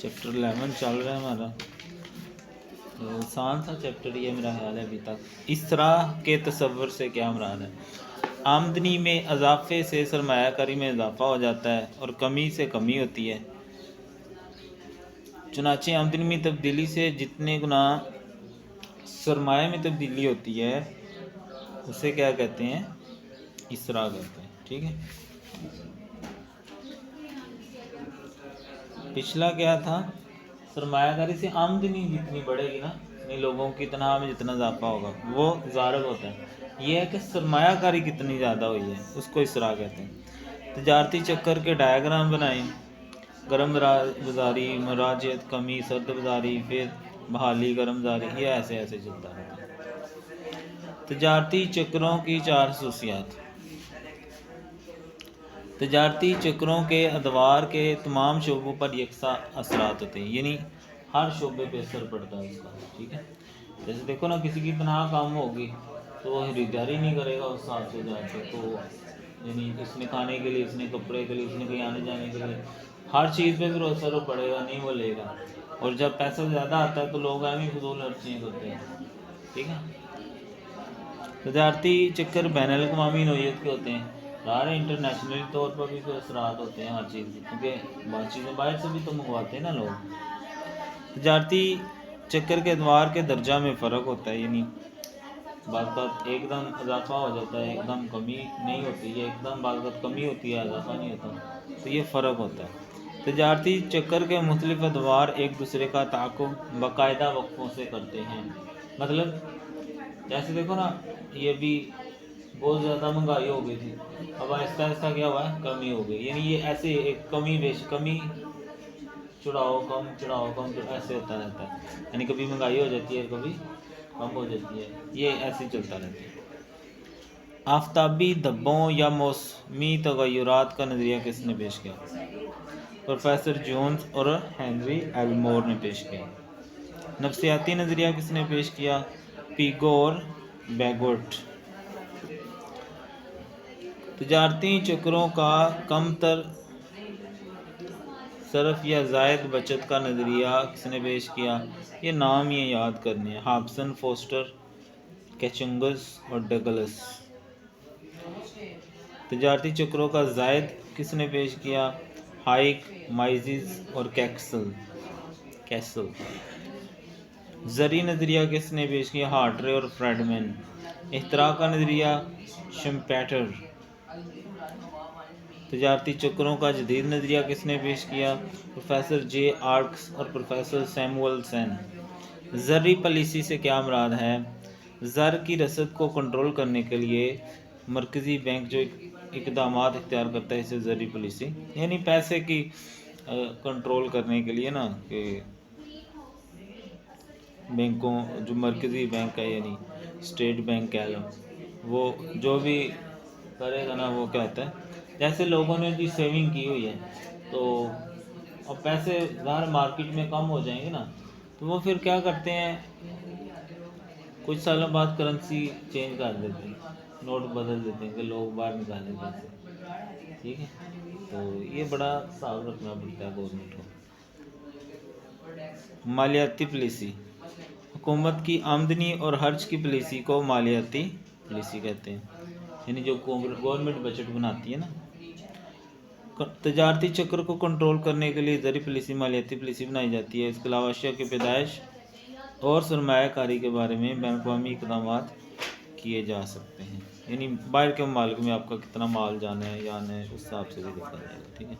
Chapter 11 چل رہا ہے ہمارا، آسان سا چیپٹر یہ میرا خیال ہے ابھی تک۔ اس طرح کے تصور سے کیا مراد ہے؟ آمدنی میں اضافے سے سرمایہ کاری میں اضافہ ہو جاتا ہے اور کمی سے کمی ہوتی ہے۔ چنانچہ آمدنی میں تبدیلی سے جتنے گنا سرمایہ میں تبدیلی ہوتی ہے اسے کیا کہتے ہیں؟ اسراء کہتے ہیں۔ ٹھیک ہے، پچھلا کیا تھا؟ سرمایہ کاری سے آمدنی جتنی بڑھے گی نا، یعنی لوگوں کی تنخواہ میں جتنا اضافہ ہوگا وہ ضارب ہوتا ہے۔ یہ ہے کہ سرمایہ کاری کتنی زیادہ ہوئی ہے، اس کو اسراء کہتے ہیں۔ تجارتی چکر کے ڈائیگرام بنائیں۔ گرم بازاری، مراجعت، کمی، سرد بازاری، پھر بحالی، گرم بازاری، یہ ایسے چلتا رہتا ہے۔ تجارتی چکروں کی 4 خصوصیات۔ تجارتی چکروں کے ادوار کے تمام شعبوں پر یکساں اثرات ہوتے ہیں، یعنی ہر شعبے پہ اثر پڑتا ہے اس کا۔ ٹھیک ہے، جیسے دیکھو نا، کسی کی تنخواہ کم ہوگی تو وہ خریداری نہیں کرے گا اس حساب سے جا کے، تو یعنی اس نے کھانے کے لیے، اس نے کپڑے کے لیے، اس نے کہیں آنے جانے کے لیے، ہر چیز پہ پھر اثر پڑے گا، نہیں وہ لے گا۔ اور جب پیسہ زیادہ آتا ہے تو لوگ بھی فضول خرچیاں کرتے ہیں۔ ٹھیک ہے، تجارتی چکر بین الاقوامی نوعیت کے ہوتے ہیں، سارے انٹرنیشنل طور پر بھی کوئی اثرات ہوتے ہیں ہر چیز کے، کیونکہ بہت چیزیں باہر سے بھی تو منگواتے ہیں نا لوگ۔ تجارتی چکر کے ادوار کے درجہ میں فرق ہوتا ہے، یعنی بعض اوقات ایک دم اضافہ ہو جاتا ہے، ایک دم کمی نہیں ہوتی ہے، ایک دم بعض اوقات کمی ہوتی ہے، اضافہ نہیں ہوتا، تو یہ فرق ہوتا ہے۔ تجارتی چکر کے مختلف ادوار ایک دوسرے کا تعاقب باقاعدہ وقفوں سے کرتے ہیں۔ مطلب جیسے دیکھو نا، یہ بھی بہت زیادہ مہنگائی ہو گئی تھی، اب آہستہ آہستہ کیا ہوا ہے؟ کمی ہو گئی، یعنی یہ ایسے ایک کمی چڑھاؤ کم ایسے ہوتا رہتا ہے، یعنی کبھی مہنگائی ہو جاتی ہے، کبھی کم ہو جاتی ہے، یہ ایسے چلتا رہتا ہے۔ آفتابی دھبوں یا موسمی تغیرات کا نظریہ کس نے پیش کیا؟ پروفیسر جونز اور ہنری ایلمور نے پیش کیا۔ نفسیاتی نظریہ کس نے پیش کیا؟ پیگو اور بیگوٹ۔ تجارتی چکروں کا کم تر صرف یا زائد بچت کا نظریہ کس نے پیش کیا؟ یہ نام یہ یاد کرنے ہیں، ہابسن، فوسٹر، کیچنگز اور ڈگلس۔ تجارتی چکروں کا زائد کس نے پیش کیا؟ ہائیک، مائزز اور کیسل۔ زرعی نظریہ کس نے پیش کیا؟ ہارٹرے اور فریڈمن۔ اختراع کا نظریہ شمپیٹر۔ تجارتی چکروں کا جدید نظریہ کس نے پیش کیا؟ پروفیسر جے آرکس اور پروفیسر سیموئلسن۔ زرعی پالیسی سے کیا مراد ہے؟ زر کی رسد کو کنٹرول کرنے کے لیے مرکزی بینک جو اقدامات اختیار کرتا ہے، اسے زرعی پالیسی، یعنی پیسے کی کنٹرول کرنے کے لیے نا، کہ بینکوں جو مرکزی بینک ہے، یعنی اسٹیٹ بینک کہہ لو، وہ جو بھی کرے گا نا وہ کیا ہوتا ہے، جیسے لوگوں نے بھی سیونگ کی ہوئی ہے تو اب پیسے ظاہر مارکیٹ میں کم ہو جائیں گے نا، تو وہ پھر کیا کرتے ہیں، کچھ سالوں بعد کرنسی چینج کر دیتے ہیں، نوٹ بدل دیتے ہیں کہ لوگ باہر نکالیں پیسے۔ ٹھیک ہے، تو یہ بڑا حساب رکھنا پڑتا ہے گورنمنٹ کو۔ مالیاتی پالیسی، حکومت کی آمدنی اور خرچ کی پالیسی کو مالیاتی پالیسی کہتے ہیں، یعنی جو گورنمنٹ بجٹ بناتی ہے نا۔ تجارتی چکر کو کنٹرول کرنے کے لیے زرعی پالیسی، مالیاتی پالیسی بنائی جاتی ہے۔ اس کے علاوہ اشیاء کی پیدائش اور سرمایہ کاری کے بارے میں بین الاقوامی اقدامات کیے جا سکتے ہیں، یعنی باہر کے ممالک میں آپ کا کتنا مال جانا ہے یا آنا ہے، اس حساب سے بھی دیکھا جائے گا۔ ٹھیک ہے۔